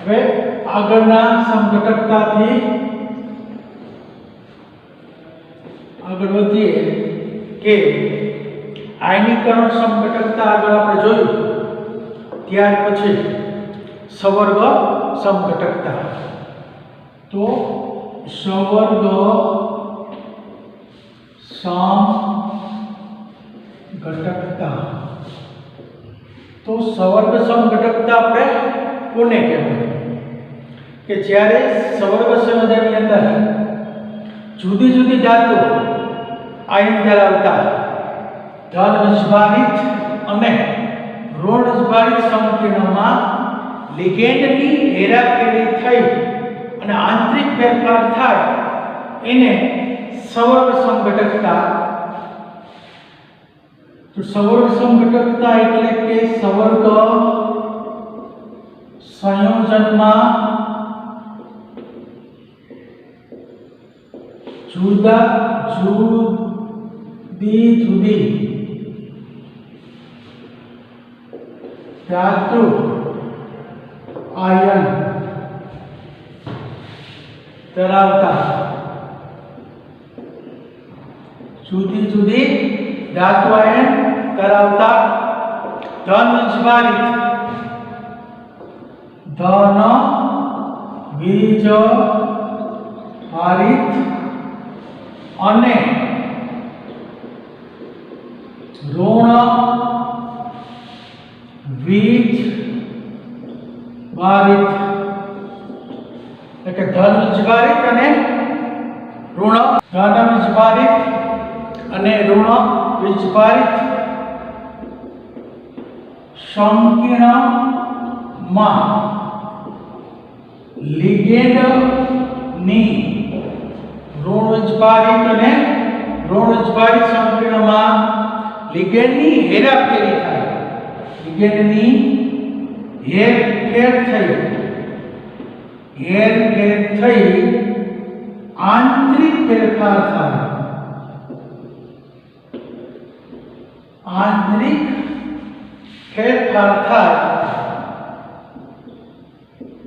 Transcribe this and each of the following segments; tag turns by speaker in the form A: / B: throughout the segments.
A: હવે આગળના સમઘટકતાથી આગળ વધીએ કે આયનીકરણ સમઘટકતા આગળ આપણે જોયું, ત્યાર પછી સવર્ગ સમઘટકતા. તો સવર્ગ સમઘટકતા, તો સવર્ગ સમઘટકતા આપણે કોને કહેવાય કે જ્યારે સવર્ગ સંયોજનની અંદર જુદી જુદી ધાતુ આયન ધરાવતા ધન વિસ્ભારિત અને ઋણ વિસ્ભારિત સંકીર્ણમાં લિગેન્ડની હેરાફેરી થઈ અને આંતરિક ફેરફાર થાય એને સવર્ગ સમઘટકતા. તો સવર્ગ સમઘટકતા એટલે કે સવર્ગ સંયોજનમાં જુદી જુદી ધાતુ આયન ધરાવતા જુદી જુદી ધાતુ આયન ધરાવતા ધન વિસ્ભારિત અને ઋણ વિસ્ભારિત, એટલે કે ધન વિસ્ભારિત અને ઋણ વિસ્ભારિત અને ઋણ વિસ્ભારિત સંકીર્ણમાં લિગેન્ડની ઋણ વિસ્ભારિત અને ઋણ વિસ્ભારિત સંકીર્ણમાં લિગેન્ડની હેરાફેરી થાય, લિગેન્ડની હેરફેર થઈ આંતરિક ફેરફાર થાય, આંતરિક ફેરફાર થાય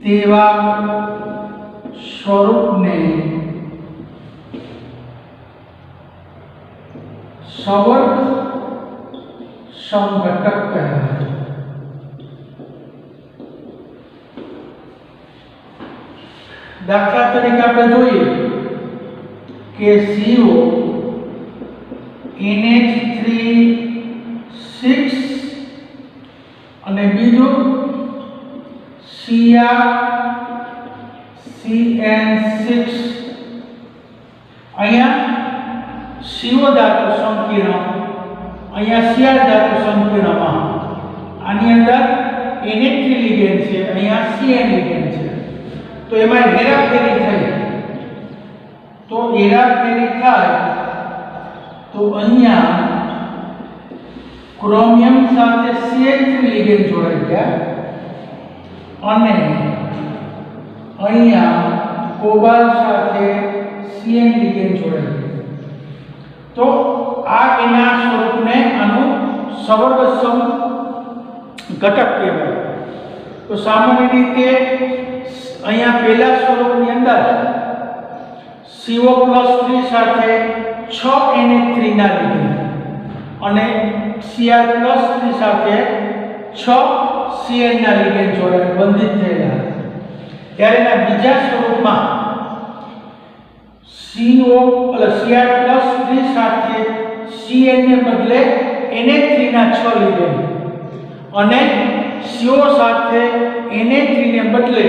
A: તેવા સ્વરૂપને સવર્ગ સમઘટક કહેવાય. દાખલા તરીકે આપણે જોઈએ કે CO NH3 અને બીજું CnCN6. અહીંયા CO ધાતુ સંકીર્ણ, અહીંયા Cr ધાતુ સંકીર્ણમાં આની અંદર NH3 લિગેન્ડ છે, અહીંયા Cn લિગેન્ડ છે. તો એમાં હેરાફેરી થઈ, તો હેરાફેરી થાય તો અહીંયા ક્રોમિયમ સાથે CH3 લિગેન્ડ જોડાઈ ગયા અને અહીંયા કોબાલ્ટ સાથે Cn લિગેન્ડ જોડાઈ ગયા. તો આ એના સ્વરૂપને આનું સવર્ગ સમઘટક કહેવાય. તો સામાન્ય રીતે અહીંયા પહેલા સ્વરૂપની અંદર CO+3 સાથે 6 NH3 ના લિગેન્ડ અને Cr+3 સાથે 6 Cn ના લિગેન્ડ જોડાઈને બંધિત થયેલા. ત્યારે એના બીજા સ્વરૂપમાં Cr+3 સાથે Cn ને બદલે NH3 ના 6 લિગેન્ડ અને CO સાથે NH3 ને બદલે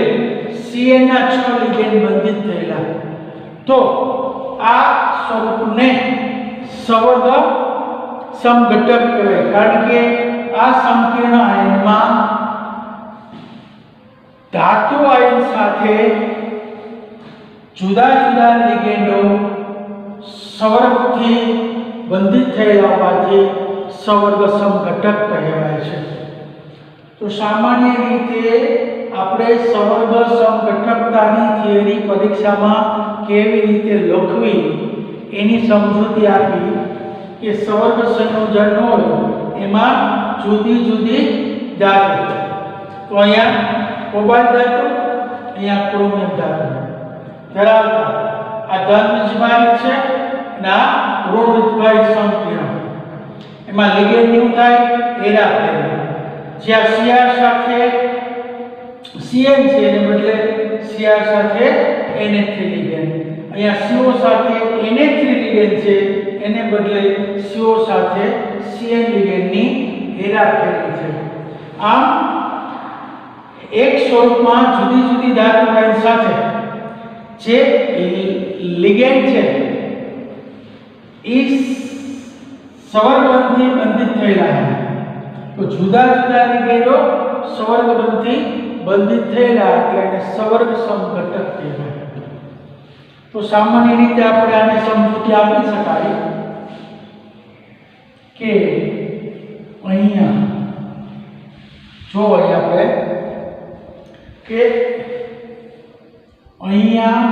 A: Cn ના 6 લિગેન્ડ બંધિત થયેલા. તો આ સ્વરૂપને સવર્ગ સમઘટક કહેવાય, કારણ કે આ સંકીર્ણ આયનમાં ધાતુ આયન સાથે જુદા જુદા લિગેન્ડો સવર્ગથી બંધિત થયેલા હોવાથી સવર્ગ સમઘટક કહેવાય છે. તો સામાન્ય રીતે આપણે સવર્ગ સમઘટકતાની થિયરી પરીક્ષામાં કેવી રીતે લખવી એની સમજૂતી આપી કે સવર્ગ સંયોજન હોય એમાં જુદી જુદી ધાતુ, તો અહીંયા કોબાલ્ટ ધાતુ અહીંયા ક્રોમિયમ ધાતુ ધરાવતા આ ધન વીજભારિત છે અને આ ઋણ વીજભારિત સંકીર્ણ એમાં લિગેન્ડ નું થાય હેરાફેરી જ્યાં Cr સાથે Cn છે એને બદલે Cr સાથે NH3 લિગેન્ડ અહીંયા CO સાથે NH3 લિગેન્ડ છે એને બદલે CO સાથે Cn લિગેન્ડની હેરાફેરી છે આમ એક સ્વરૂપમાં જુદી જુદી ધાતુ આયન સાથે જે લિગેન્ડ છે એ સંવર્ગબંધથી બંધિત થયેલા છે તો જુદા જુદા લિગેન્ડો સંવર્ગબંધથી બંધિત થયેલા એટલે એને સંવર્ગ સમઘટક કહેવાય તો સામાન્ય રીતે આપણે આને સમજૂતી આપી શકાય કે અહીંયા જો આપણે કે અહીંયા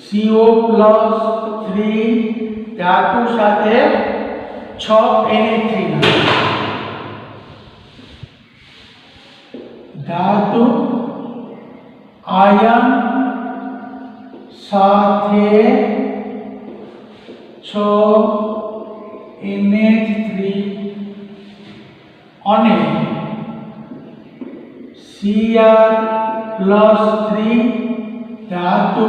A: CO+3 ધાતુ સાથે 6 NH3 ધાતુ આયન સાથે 6 NH3 અને Cr+3 ધાતુ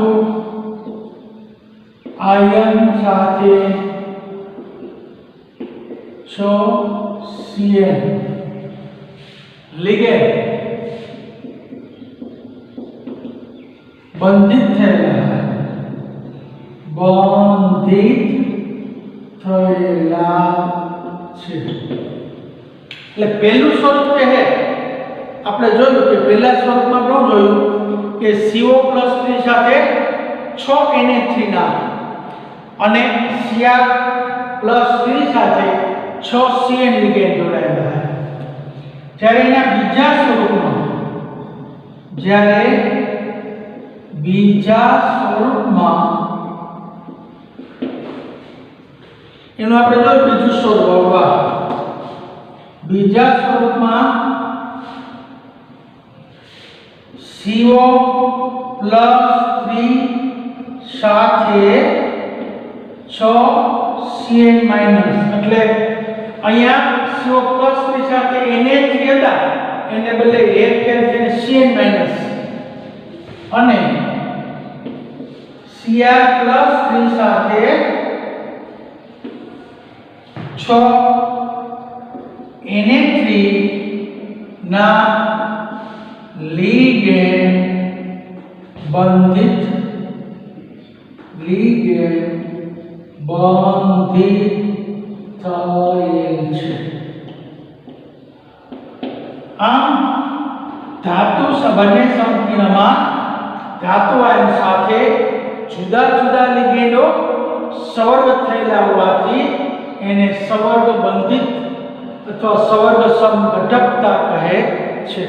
A: આયન સાથે 6 Cn લિગેન્ડ બંધિત થયેલા છે એટલે પહેલું સ્વરૂપ છે આપણે જોયું કે પહેલા સ્વરૂપમાં શું જોયું કે CO+3 સાથે 6 NH3 ના અને Cr+3 સાથે 6 Cn લિગેન્ડ જોડાયેલા છે જ્યારે એના બીજા સ્વરૂપમાં એનું આપણે જોયું બીજું સ્વરૂપ બીજા સ્વરૂપમાં CO+3 સાથે 6 Cn- એટલે અહીંયા CO+3 સાથે NH3 હતા એને બદલે હેરફેર થઈને Cn- અને Cr+3 સાથે 6 NH3 ના લિગેન્ડ બંધિત થયેલ છે આમ ધાતુ બંને સંકીર્ણમાં ધાતુ આયન સાથે જુદા જુદા લિગેન્ડો સંવર્ગ થયેલા હોવાથી એને સંવર્ગ બંધિત અથવા સંવર્ગ સમઘટકતા કહે છે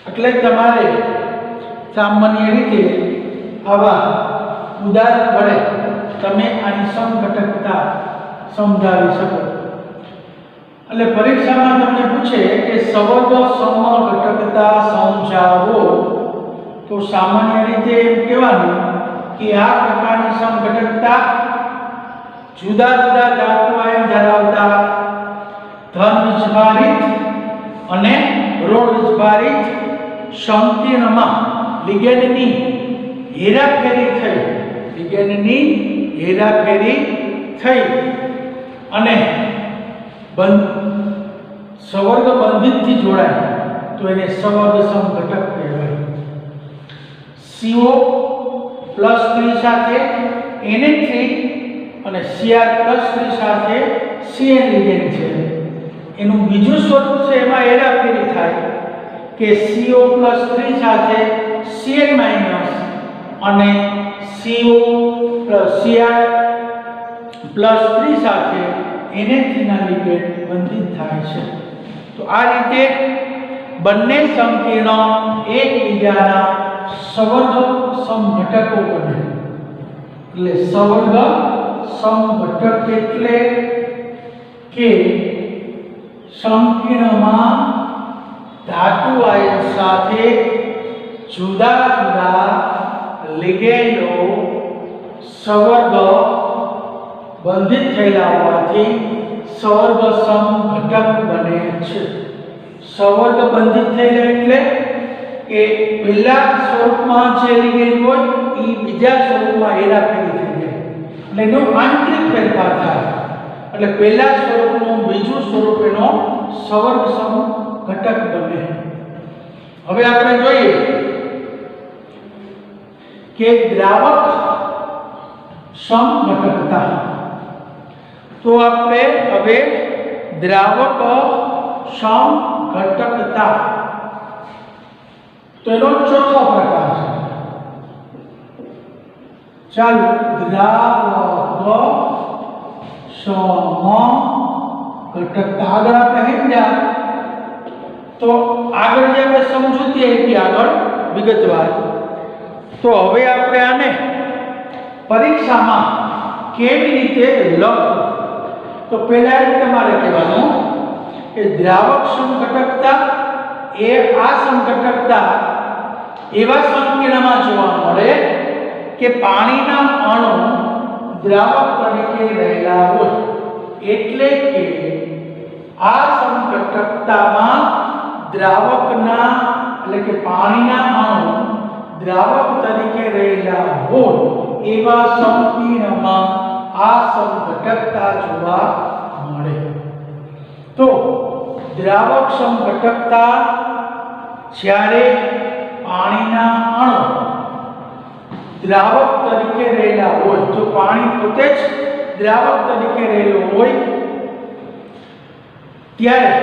A: એટલે તમારે સામાન્ય રીતે આવા ઉદાહરણ વડે તમે આની સમઘટકતા સમજાવી શકો એટલે પરીક્ષામાં તમને પૂછે કે સંવર્ગ સમઘટકતા સમજાવો તો સામાન્ય રીતે એમ કહેવાનું કે આ પ્રકારની સમઘટકતા જુદા જુદા ધાતુ આયન ધરાવતા ધન વીજભારિત અને ઋણ વીજભારિત સંકીર્ણમાં લિગેન્ડની હેરાફેરી થઈ અને સંવર્ગ બંધિતથી જોડાય તો એને સંવર્ગ સમઘટક કહેવાય CO+3 સાથે NH3 અને Cr+3 સાથે Cn લિગેન્ડ છે એનું બીજું સ્વરૂપ છે એમાં હેરાફેરી થાય કે CO+3 સાથે Cn- અને Cr+3 સાથે NH3 ના લિગેન્ડ બંધિત થાય છે તો આ રીતે બંને સંકીર્ણો એકબીજાના સંવર્ગ સમઘટકો બને એટલે સંવર્ગ સમઘટક એટલે કે સંકીર્ણમાં धातु आयन साथे जुदा जुदा लिगेंडो संवर्ग બંધિત થયેલા હોવાથી સંવર્ગ સમઘટક બને છે। સંવર્ગ બંધિત થયેલા એટલે કે પહેલા સ્વરૂપમાં જે લિગેન્ડ હોય એ બીજા સ્વરૂપમાં હેરાફેરી થઈ જાય એટલે એનો આંતરિક ફેરફાર થાય એટલે પહેલા સ્વરૂપનું બીજું સ્વરૂપ એનો સંવર્ગ સમઘટક બને। હવે આપણે જોઈએ કે દ્રાવક સમઘટકતા। तो આપણે હવે દ્રાવક સમઘટકતા તો એનો ચોથો પ્રકાર છે। ચાલો દ્રાવક સમઘટકતા આગળ આપણે સમજ્યા તો આગળ જે આપણે સમજૂતી આપી આગળ વિગતવાર તો હવે આપણે આને પરીક્ષામાં કેવી રીતે લખવું तो पहला તમારે કહેવાનું કે દ્રાવક સમઘટકતા એ આ સમઘટકતા એવા સંકેતમાં જોવા મળે કે પાણીના અણુ દ્રાવક તરીકે રહેલા હોય એટલે કે આ સમઘટકતામાં દ્રાવકના એટલે કે પાણીના અણુ દ્રાવક તરીકે રહેલા હોય એવા સંકેતમાં आ समघटकता जोवा मळे। तो द्रावक समघटकता ज्यारे पाणीना अणु द्रावक तरीके रहेला होय तो पाणी पोते ज द्रावक तरीके रहेलो होय त्यारे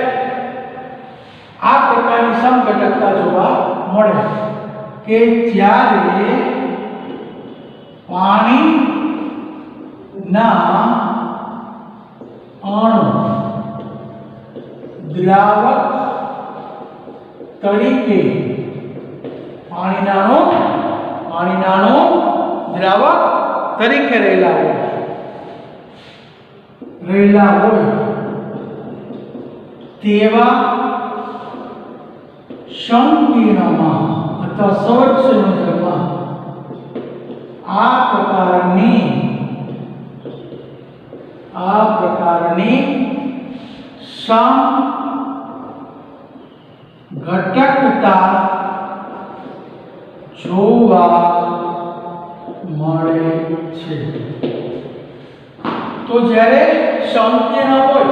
A: आ प्रकारनी समघटकता जोवा मळे के ज्यारे पाणी ना अणु द्रावक तरीके पाणीना अणु द्रावक तरीके रहेला होय तेवा संकीर्णमां अथवा संवर्ग संयोजकमां आ प्रकारनी समघटकता जोवा मळे छे। तो જ્યારે સંકીર્ણ હોય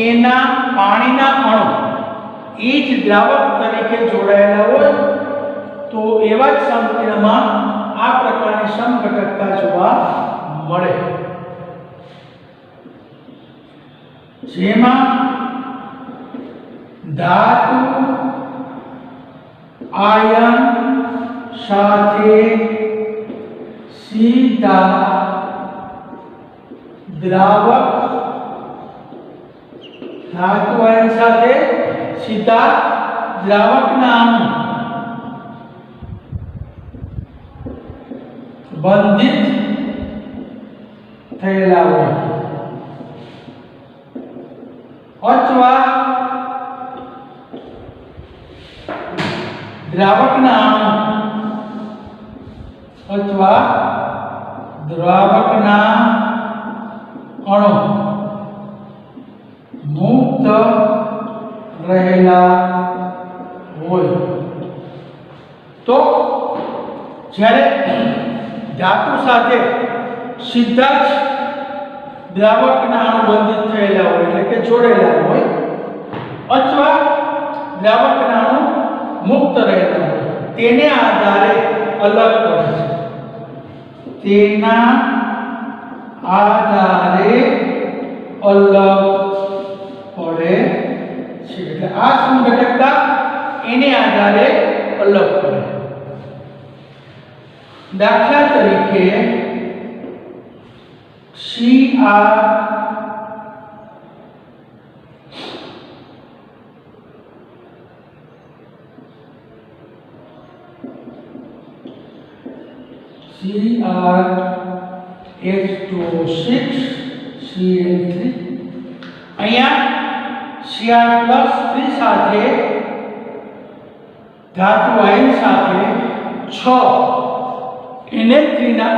A: એના પાણીના અણુ એ જ દ્રાવક તરીકે જોડાયેલા હોય તો એવા જ સંકીર્ણમાં આ પ્રકારની સમઘટકતા જોવા મળે જેમાં धातु आयन साथे सीधा द्रावक धातु आयन साथे सीधा द्रावक ना अणु बंधित थયેલા હોય अथवा द्रावकना अथवा द्रावकना अणु मुक्त रहेला होय तो જ્યારે धातु साथे सीधा ज द्रावकना अणु बंधित थયેલા હોય એટલે કે જોડેલા હોય अथवा द्रावकना अणु मुक्त रहेला હોય તેને આધારે અલગ પડે છે તેના આધારે અલગ પડે છે એટલે આ સમઘટકતા એને આધારે અલગ પડે। દાખલા તરીકે CR CrH2O6 Cl3 અહીંયા Cr+3 સાથે ધાતુ આયન સાથે 6 NH3 ના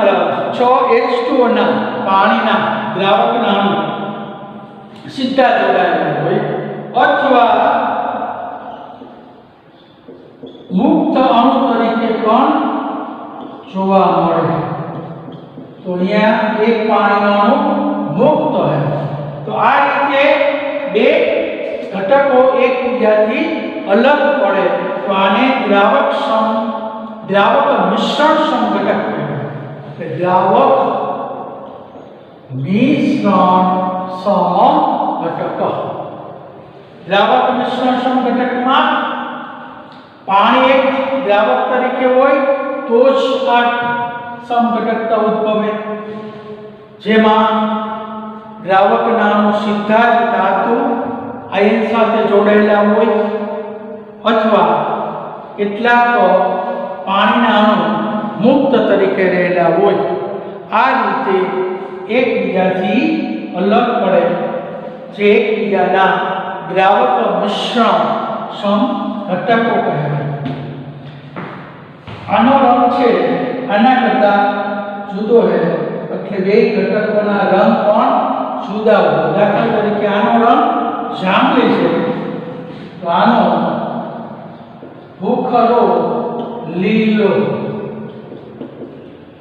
A: 6 H2O ના પાણીના દ્રાવકના અણુ સીધા જોડાયેલા હોય અથવા મુક્ત અણુ તરીકે પણ જોવા મળે. તો અહીંયા એક પાણીનો અણુ મુક્ત હોય. તો આ રીતે બે ઘટકો એકબીજાથી અલગ પડે તો આને દ્રાવક મિશ્રણ સમઘટક કહેવાય. દ્રાવક મિશ્રણ સમઘટક. દ્રાવક મિશ્રણ સમઘટકમાં પાણી એક દ્રાવક તરીકે હોય તો જ આ સમઘટકતા ઉદ્ભવે, જેમાં દ્રાવકના અણુ સીધા જ ધાતુ આયન સાથે જોડાયેલા હોય અથવા કેટલાક પાણીના અણુ મુક્ત તરીકે રહેલા હોય. આ રીતે એકબીજાથી અલગ પડે જે એકબીજાના દ્રાવક મિશ્રણ સમઘટકો કહેવાય. આનો રંગ છે આના કરતા જુદો છે, એટલે બે ઘટકોના રંગ પણ જુદા હોય. દાખલા તરીકે આનો રંગ જાંબલી છે તો આનો ભૂખરો લીલો,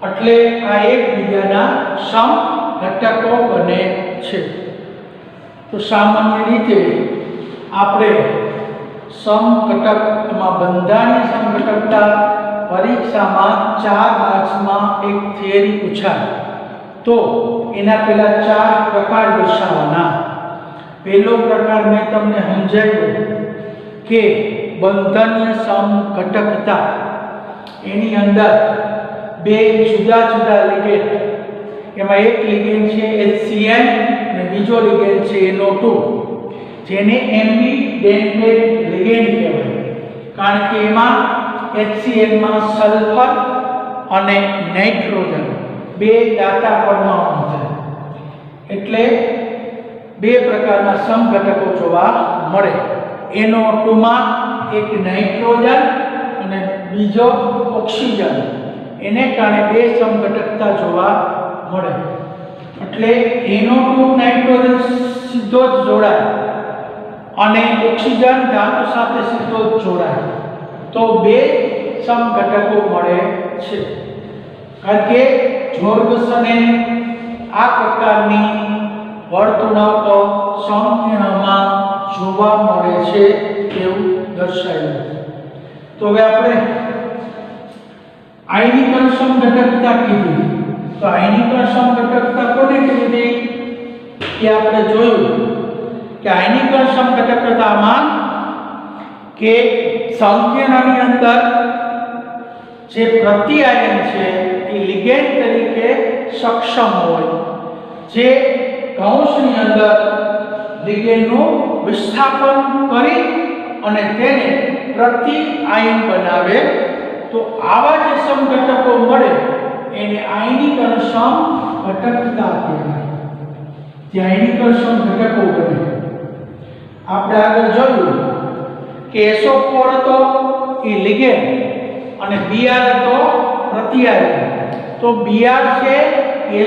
A: એટલે આ એકબીજાના સમઘટકો બને છે. તો સામાન્ય રીતે આપણે સમઘટકમાં બંધારણીય સમઘટકતા પરીક્ષામાં 4 માર્ક્સમાં એક થિયરી પૂછાય તો એના પહેલા 4 પ્રકાર દર્શાવવાના. પહેલો પ્રકાર મેં તમને સમજાવ્યો કે બંધનીય સમઘટકતા, એની અંદર બે જુદા જુદા લિગેન્ડ, એમાં એક લિગેન્ડ છે HCl અને બીજો લિગેન્ડ છે NO2, જેને એમ્બિડેન્ટેડ લિગેન્ડ કહેવાય. કારણ કે એમાં HCl માં સલ્ફર અને નાઇટ્રોજન બે દાતા પરમાણુ છે, એટલે બે પ્રકારના સમઘટકો જોવા મળે. NO2 માં એક નાઇટ્રોજન અને બીજો ઓક્સિજન, એને કારણે બે સમઘટકતા જોવા મળે. એટલે NO2 નાઇટ્રોજન સીધો જ જોડાય અને ઓક્સિજન ધાતુ સાથે સીધો જ જોડાય તો બે સમઘટકો મળે છે. કારણ કે જોર્ગસને આ પ્રકારની વર્તુળાક સંકીર્ણમાં જોવા મળે છે એવું દર્શાવ્યું. તો હવે આપણે આયનીકરણ સમઘટકતા કીધી. તો આયનીકરણ સમઘટકતા કોને કીધી કે આપણે જોયું કે આયનીકરણ સમઘટકતામાં કે સંકીર્ણની અંદર જે પ્રતિઆયન છે એ લિગેન્ડ તરીકે સક્ષમ હોય, જે કૌંસની અંદર લિગેન્ડનું વિસ્થાપન કરી અને તેને પ્રતિઆયન બનાવે. તો આવા જે સમઘટકો મળે એને આયનીકરણ સમઘટકતા કહેવાય. જે આયનીકરણ સમઘટકો બને. આપણે આગળ જોયું કે SO4 હતો એ લિગેન્ડ અને Br હતો પ્રતિઆયન. તો Br છે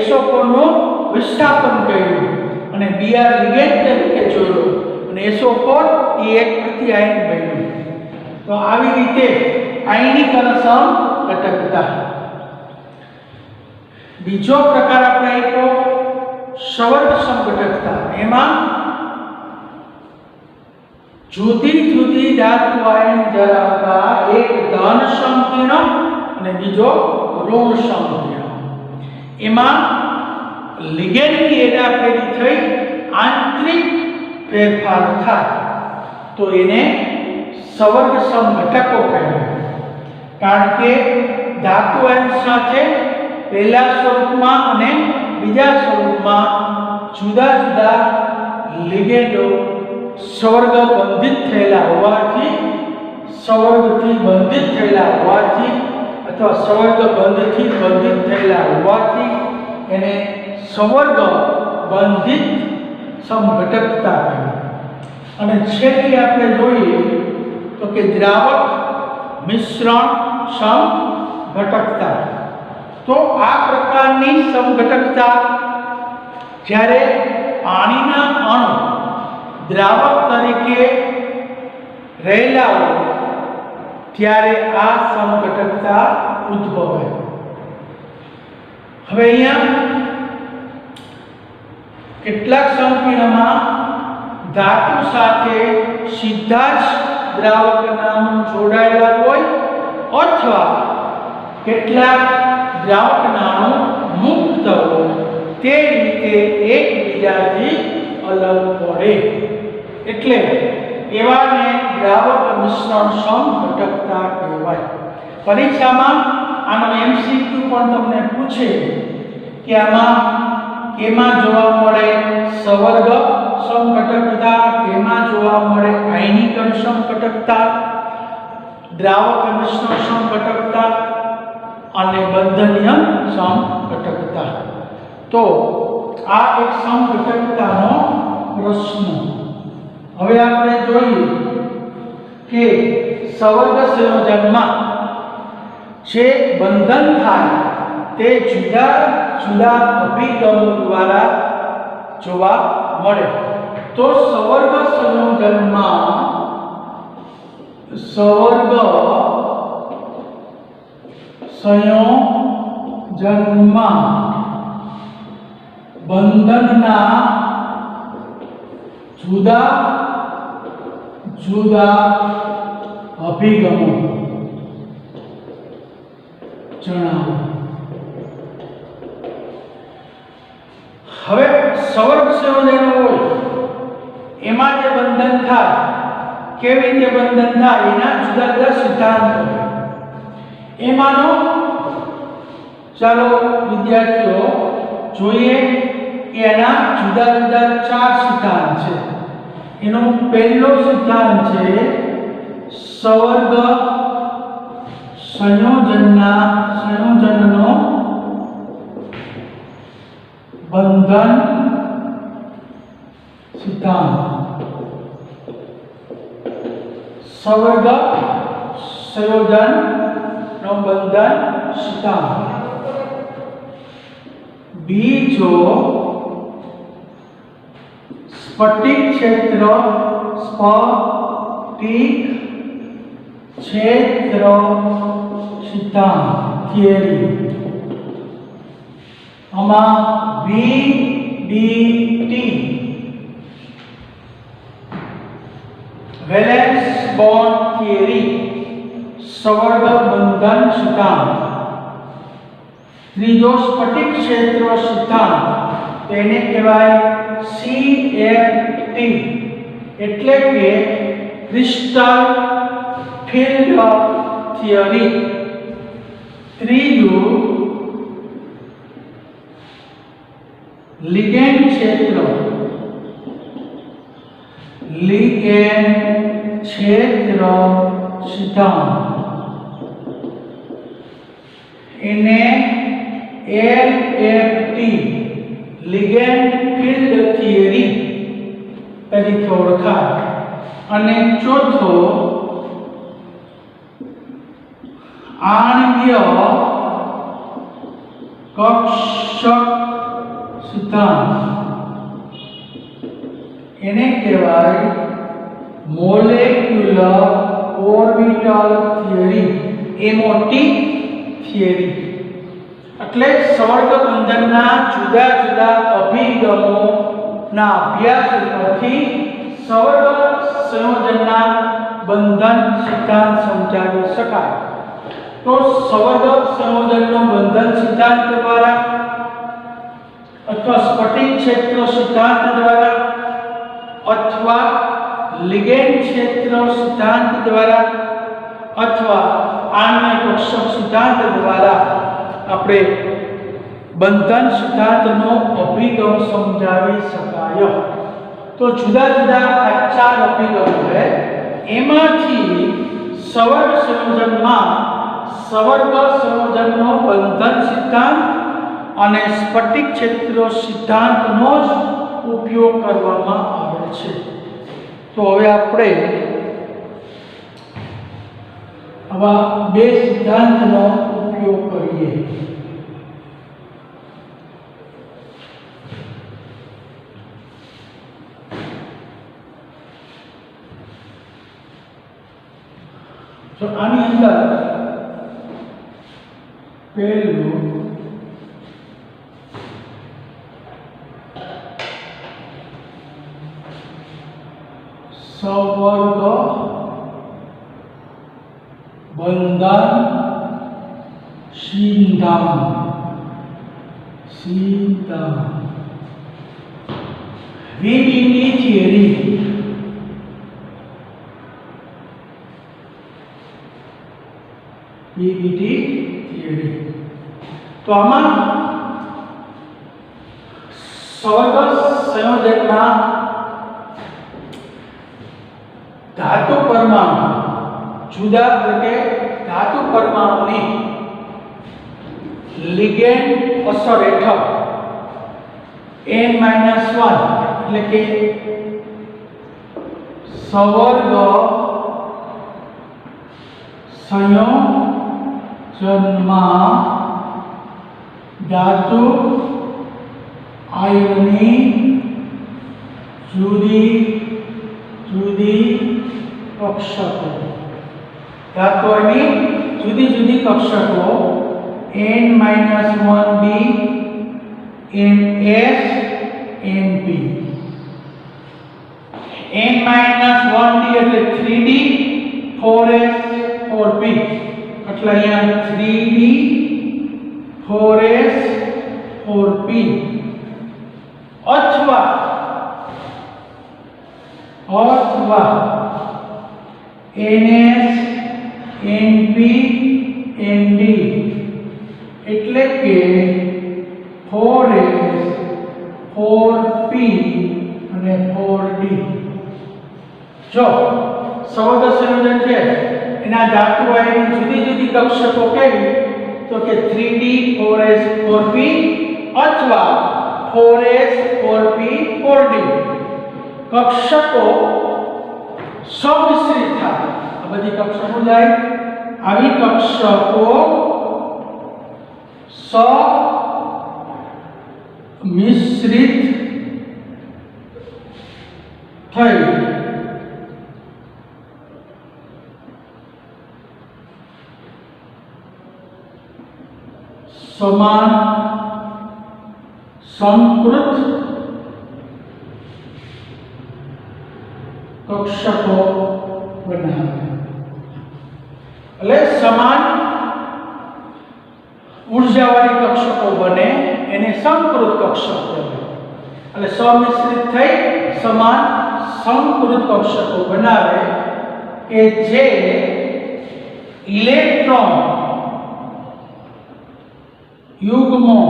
A: SO4 નું વિસ્થાપન કર્યું અને Br લિગેન્ડ તરીકે જોયો અને SO4 એ એક પ્રતિઆયન બન્યું. તો આવી રીતે આયનીકરણ સમઘટકતા. બીજો પ્રકાર આપણે આપ્યો સવર્ગ સમઘટકતા. એમાં જુદી જુદી ધાતુ આયન ધરાવતા એક ધન સંકીર્ણ અને બીજો ઋણ સંકીર્ણ, એમાં લિગેન્ડની હેરાફેરી થઈ આંતરિક ફેરફાર થાય તો એને સવર્ગ સમઘટકો કહેવાય. કારણ કે ધાતુ આયન સાથે પહેલા સ્વરૂપમાં અને બીજા સ્વરૂપમાં જુદા જુદા લિગેન્ડો સવર્ગ બંધિત થયેલા હોવાથી, સવર્ગથી બંધિત થયેલા હોવાથી અથવા સવર્ગ બંધથી બંધિત થયેલા હોવાથી એને સવર્ગ બંધિત સમઘટકતા કહેવાય. અને છેલ્લે આપણે જોઈએ તો કે દ્રાવક મિશ્રણ સમઘટકતા। તો આ પ્રકારની સમઘટકતા જ્યારે પાણીના અણુ દ્રાવક તરીકે રહેલા હોય ત્યારે આ સમઘટકતા ઉદ્ભવે। હવે અહીંયા કેટલાક સંપીડનમાં ધાતુ સાથે સીધા જ દ્રાવકના અણુ જોડાયેલા હોય અથવા કેટલાક દ્રાવકના અણુ મુક્ત હોય, તે રીતે એકબીજાથી અલગ પડે એટલે એવાને દ્રાવક મિશ્રણ સમઘટકતા કહેવાય। પરીક્ષામાં આનો એમસીક્યુ પણ તમને પૂછે કે આમાં કેમાં જોવા મળે સવર્ગ સમઘટકતા, કેમાં જોવા મળે આયનીકરણ સમઘટકતા, દ્રાવક મિશ્રણ સમઘટકતા અને બંધનીય સમઘટકતા। તો આ એક સમઘટકતાનો પ્રશ્ન। હવે આપણે જોઈએ કે સવર્ગ સંયોજનમાં જે બંધન થાય તે જુદા જુદા અભિગમો દ્વારા જોવા મળે। તો સવર્ગ સંયોજનમાં બંધનના જુદા જુદા અભિગમો જણાવો। હવે સવર્ગ સંયોજન હોય એમાં જે બંધન થાય, કેવી રીતે બંધન થાય એના જુદા જુદા સિદ્ધાંત હોય। એમાંનો ચાલો વિદ્યાર્થીઓ જોઈએ કે એના જુદા જુદા 4 સિદ્ધાંત છે। એનો પહેલો સિદ્ધાંત છે સવર્ગ સંયોજનનો બંધન સિદ્ધાંત। સવર્ગ સંયોજનનો બંધન સિદ્ધાંત। બીજો સ્ફટિક ક્ષેત્ર સિદ્ધાંત થિયરી। આમાં VDT વેલેન્સ બોન્ડ થિયરી સવર્ગ બંધન સિદ્ધાંત। ત્રીજો સ્ફટિક ક્ષેત્ર સિદ્ધાંત, તેને કહેવાય CFT એટલે કે ક્રિસ્ટલ ફિલ્ડ થિયરી। ત્રીજું લિગેન્ડ ક્ષેત્ર સિદ્ધાંત, એને LFT લિગેન્ડ ફિલ્ડ થિયરી તરીકે ઓળખાય। અને ચોથો આણ્વીય કક્ષક સિદ્ધાંત, એને કહેવાય molecular orbital theory MOT theory. એટલે સવર્ગ બંધનના જુદા જુદા અભિગમોના અભ્યાસ પરથી સવર્ગ સંયોજનના બંધન સિદ્ધાંત સમજાવી શકાય। તો સવર્ગ સંયોજનનો બંધન સિદ્ધાંત દ્વારા અથવા સ્ફટિક ક્ષેત્ર સિદ્ધાંત દ્વારા અથવા લિગેન્ડ ક્ષેત્ર સિદ્ધાંત દ્વારા અથવા આણ્વીય કક્ષક સિદ્ધાંત દ્વારા આપણે બંધન સિદ્ધાંતનો અભિગમ સમજાવી શકાય। તો જુદા જુદા આ 4 અભિગમો છે। એમાંથી સવર્ગ સંયોજનનો બંધન સિદ્ધાંત અને સ્ફટિક ક્ષેત્ર સિદ્ધાંતનો જ ઉપયોગ કરવામાં આવે છે। તો હવે આપણે આવા બે સિદ્ધાંતનો ઉપયોગ કરીએ. તો આની અંદર પહેલું સવર્ગ બંધન સિદ્ધાંત VBT થિયરી. VBT theory. તો આમાં સવર્ગ સંયોજકમાં ધાતુ પરમાણુ જુદા એટલે કે ધાતુ પરમાણુની લિગેન્ડ અસર હેઠળ n-1 એટલે કે સવર્ગ સંયોજનમાં ધાતુ આયનની જુદી જુદી કક્ષકો ધાતુની જુદી જુદી કક્ષકો n-1b ns np n-1d એટલે 3d 4s 4p એટલે અહીંયા 3d 4s 4p અથવા ns np nd એટલે કે 4s 4p અને 4d. જો સવર્ગ સંયોજન છે એના ધાતુ આયનની જુદી જુદી કક્ષકો કેવી તો કે 3d 4s 4p અથવા 4s 4p 4d કક્ષકો સમિશ્રિત થાય. આ બધી કક્ષકો જાય આવી કક્ષકો સમિશ્રિત થઈ સમાન સંકૃત કક્ષકો બનાવે. એટલે સમાન ઉર્જાવાળી કક્ષકો બને એને સંકૃત કક્ષકો કહેવાય. એટલે સમિશ્રિત થઈ સમાન સંકૃત કક્ષકો બનાવે કે જે ઇલેક્ટ્રોન યુગ્મો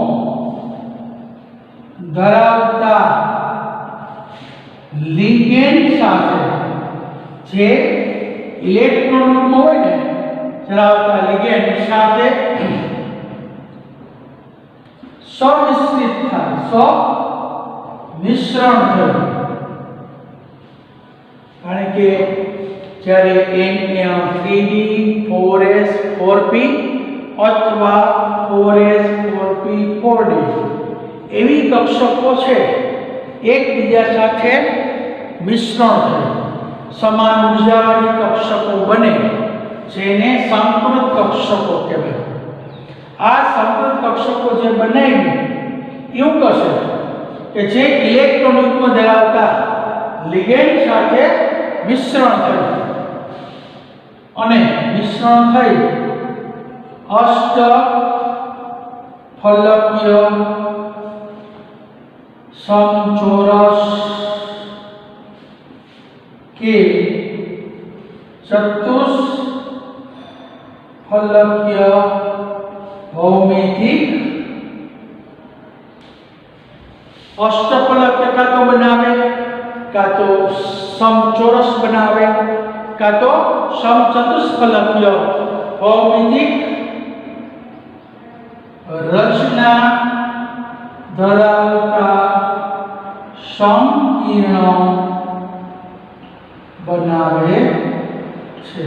A: ધરાવતા લિગેન્ડ સાથે જે ઇલેક્ટ્રોન યુગ્મો હોય ને ધરાવતા લિગેન્ડ સાથે સમિશ્રિત થાય મિશ્રણ થયું. કારણ કે જ્યારે n3d 4s 4p અથવા 4s 4p 4d એવી કક્ષકો છે એકબીજા સાથે મિશ્રણ થાય સમાન ઉર્જાવાળી કક્ષકો બને જેને સંકૃત કક્ષકો કહેવાય. આ સંકૃત કક્ષકો જે બનાવી એવું કશે કે જે ઇલેક્ટ્રોન યુગ્મ ધરાવતા લિગેન્ડ સાથે મિશ્રણ થયું અને મિશ્રણ થઈ અષ્ટફલકીય સમચોરસ કે ચતુષ્ફલકીય ભૌમિતિક અષ્ટફલક કાં તો બનાવે કાં તો સમચોરસ બનાવે કાં તો સમચતુષ્ફલકીય ભૌમિતિક રચના ધરાવતા સંકીર્ણ બનાવે છે.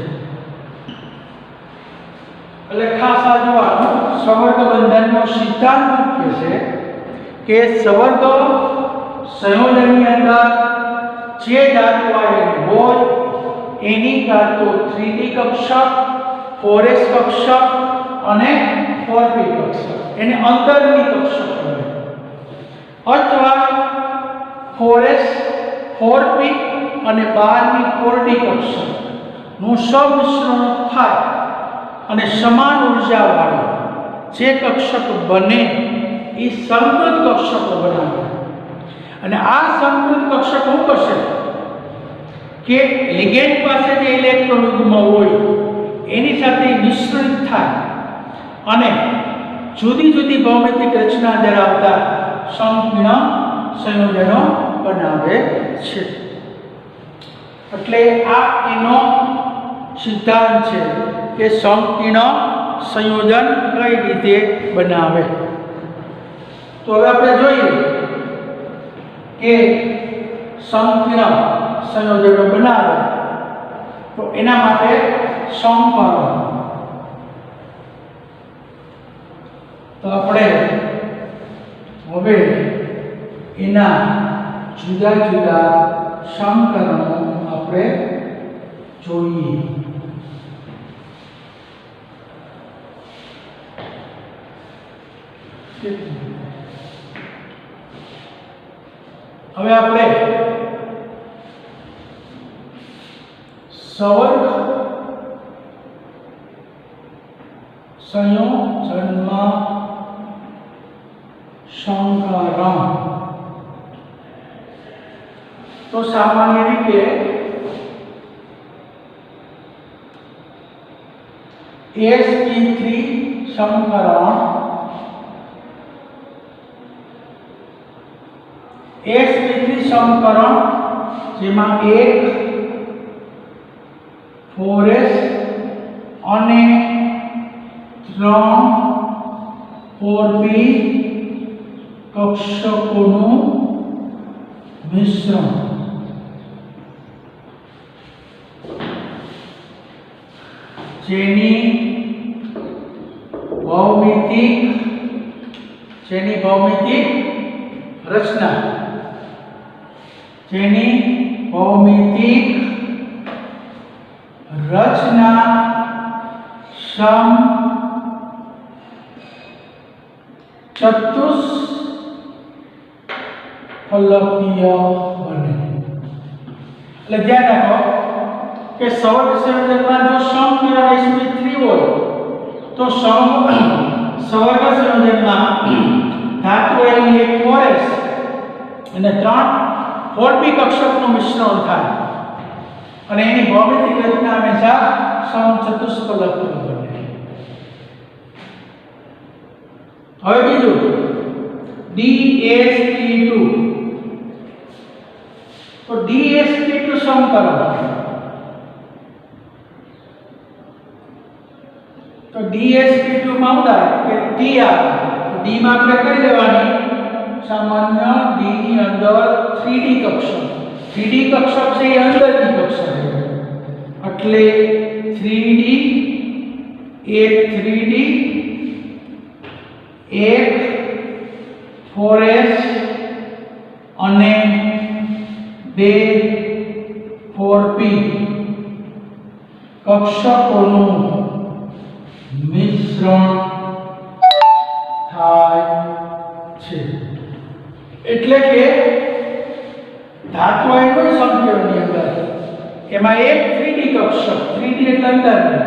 A: એટલે ખાસ આ જોવાનું સંવર્ગ બંધનનો સિદ્ધાંત કહે છે કે સંવર્ગ સંયોજનની અંદર જે ધાતુ આવેલી હોય એની કાં તો 3D કક્ષક 4s કક્ષક અને 4p કક્ષક એને અંદરની કક્ષક કહેવાય અથવા 4s 4p અને બહારની 4D કક્ષક નું સંમિશ્રણ થાય અને સમાન ઉર્જાવાળા જે કક્ષક બને એ સંકૃત કક્ષકો બનાવે અને આ સંકૃત કક્ષક શું કરશે કે લિગેન્ડ પાસે જે ઇલેક્ટ્રોન યુગ્મ હોય એની સાથે મિશ્રિત થાય અને જુદી જુદી ભૌમિતિક રચના ધરાવતા સંકીર્ણ સંયોજનો બનાવે છે એટલે આ એનો સિદ્ધાંત છે કે સંકીર્ણ સંયોજન કઈ રીતે બનાવે તો હવે આપણે જોઈએ કે સંકીર્ણ સંયોજનો બનાવે તો એના માટે સમકરણ તો આપણે હવે એના જુદા જુદા સમકરણો આપણે જોઈએ હવે આપણે સંવર્ગ સંયોજનમાં સંકરણ તો સામાન્ય રીતે sp3 સંકરણ sp3 સંકરણ જેમાં એક 4s અને 3 4p કક્ષકોનું મિશ્રણ જેની ભૌમિતિક રચના સમ ચતુષ્ફલકીય બને એટલે ધ્યાન રાખો કે સંવર્ગ સંયોજનમાં જો સમકરણ sp3 હોય તો સંવર્ગ સંયોજનમાં ધાતુ આવેલી એક 4s અને 3 4p કક્ષકનું મિશ્રણ થાય અને એની ભૌમિતિક રચના હંમેશા સમચતુષ્ફલકીય બને હવે બીજું dsp2 તો dsp2 સમકરણ તો dsp2 માં ઉદાહરણ કે d આવે તો d માં આપણે કરી લેવાની સામાન્ય d ની અંદર 3d કક્ષક 3d કક્ષક છે એ અંદરની કક્ષક એટલે 3d એક 3d એક 4s અને 2 4p કક્ષકોનું મિશ્રણ થાય છે એટલે કે ધાતુ આયનો સંકીર્ણની અંદર એમાં એક 3D કક્ષક 3D એટલે અંદરની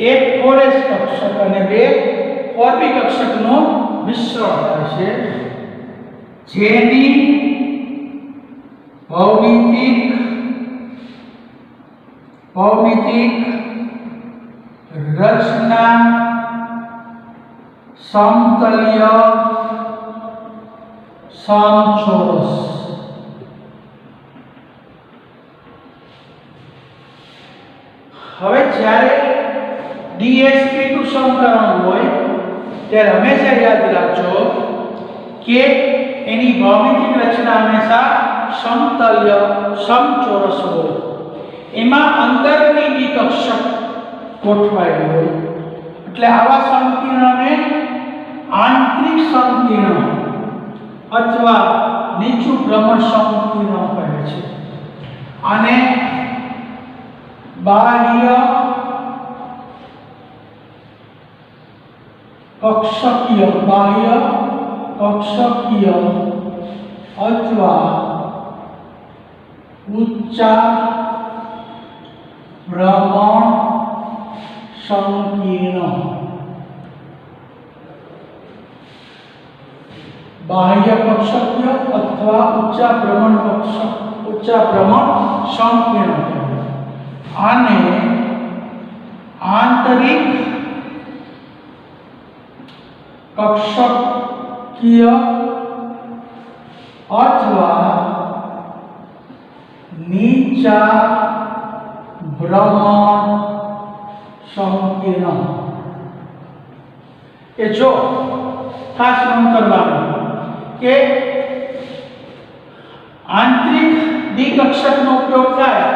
A: એક 4s કક્ષક અને 2 4p કક્ષકનું મિશ્રણ થાય છે જેની ભૌમિતિક રચના સમતલીય સમચોરસ હવે જ્યારે dsp2 સમકરણ હોય ત્યારે હંમેશા યાદ રાખજો કે એની ભૌમિતિક રચના હંમેશા સમતલ્ય સમચોરસ હોય એમાં અંદરની બી કક્ષક ગોઠવાયેલું હોય એટલે આવા સંકીર્ણને આંતરિક સંકીર્ણ અથવા નીચું ભ્રમણ સંકીર્ણ કહે છે. આને બાહ્ય કક્ષકીય અથવા ઉચ્ચા ભ્રમણ સંકીર્ણ. બાહ્ય કક્ષકીય અથવા ઉચ્ચા ભ્રમણ સંકીર્ણ. આને આંતરિક કક્ષકીય અથવા નીચા ભ્રમણ સંકીર્ણ. એ જો ખાસ નોંધ કરવાનું કે આંતરિક દ્વિકક્ષકનો ઉપયોગ થાય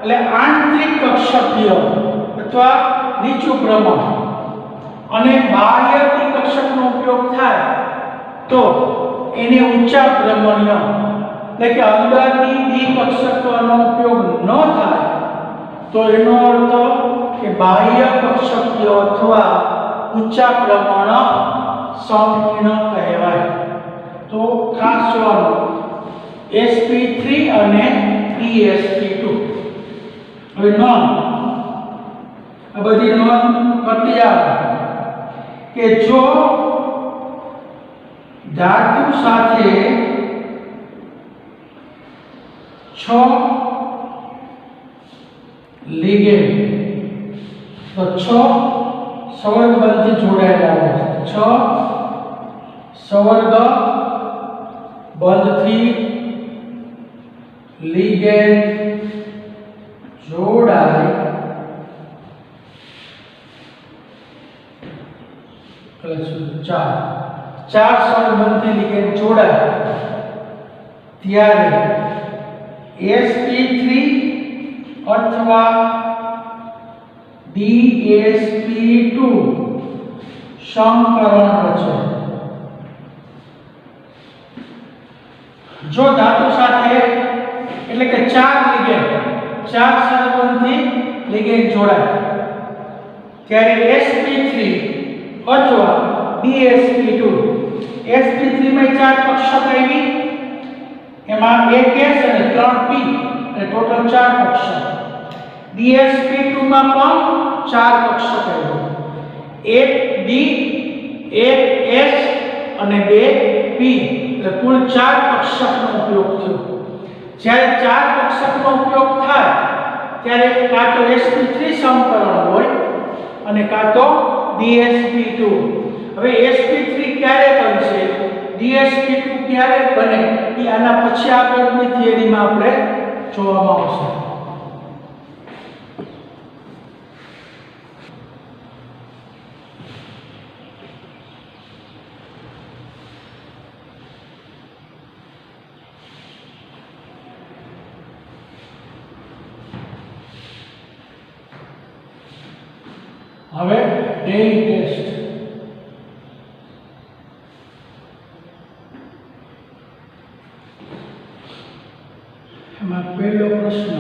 A: એટલે આંતરિક કક્ષકીય અથવા નીચું ભ્રમણ અને બાહ્ય દ્વિકક્ષકનો ઉપયોગ થાય તો એને ઊંચા ભ્રમણીય એટલે કે અંદરની દ્વિકક્ષકનો ઉપયોગ ન થાય તો એનો અર્થ કે બાહ્ય કક્ષકીય અથવા ઊંચા ભ્રમણ સંકીર્ણ કહેવાય. તો ખાસ જોવાનું sp3 અને esp2. હવે નોંધ, આ બધી નોંધ કરતી આવે કે જો ધાતુ સાથે 6 લિગેન્ડ તો 6 સંવર્ગબંધથી જોડાયેલા હોય છે. 6 સંવર્ગ બંધથી લિગેન્ડ જોડાય ચાર સંબંધથી લિગેન્ડ જોડાય ત્યારે sp3 અથવા dsp2 સંકરણ રચે. જો ધાતુ સાથે એટલે કે ચાર સંબંધથી લિગેન્ડ જોડાય ત્યારે sp3 અથવા dsp2. sp3 માં 4 કક્ષક આવી, એમાં 1s અને 3p એટલે ટોટલ 4 કક્ષક. dsp2 માં પણ 4 કક્ષક આવ્યો, 1d 1s અને 2p એટલે કુલ 4 કક્ષકનો ઉપયોગ થયો. જ્યારે 4 કક્ષકનો ઉપયોગ થાય ત્યારે કાં તો sp3 સંકરણ હોય અને કાં તો dsp2. હવે sp3 ક્યારે બનશે, dsp2 ક્યારે બને એ આના પછી આગળની થિયરીમાં આપણે જોવામાં આવશે. હવે ડેઇલી ટેસ્ટ. એમાં પહેલો પ્રશ્ન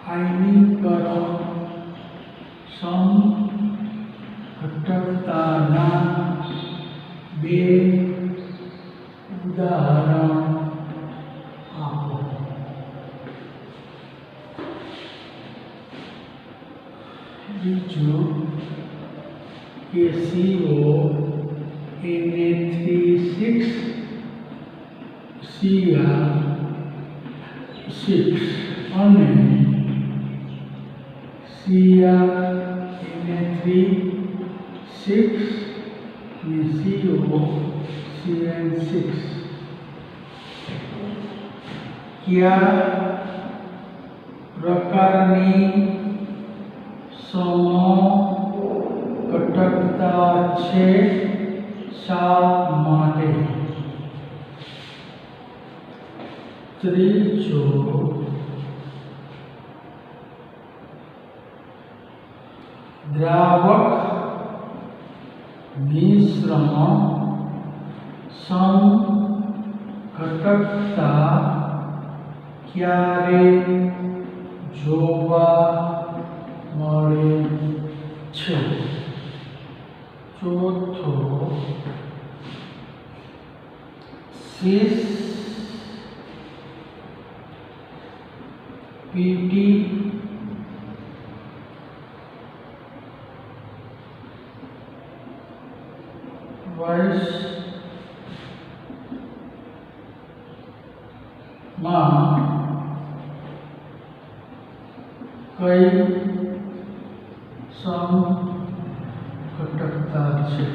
A: આયનીકરણ સમઘટકતાના બે ઉદાહરણ આપો. બીજું કે CO Na3 6 અને Na3 6 અને COCN6 કયા પ્રકારની સમઘટકતા છે, શા માટે? ત્રીજો દ્રાવક મિશ્રણ સંઘટકતા ક્યારે જોવા મળે છે? ચોથો સીસ પીટી વાઇસ માં કઈ સંઘટકતા છે?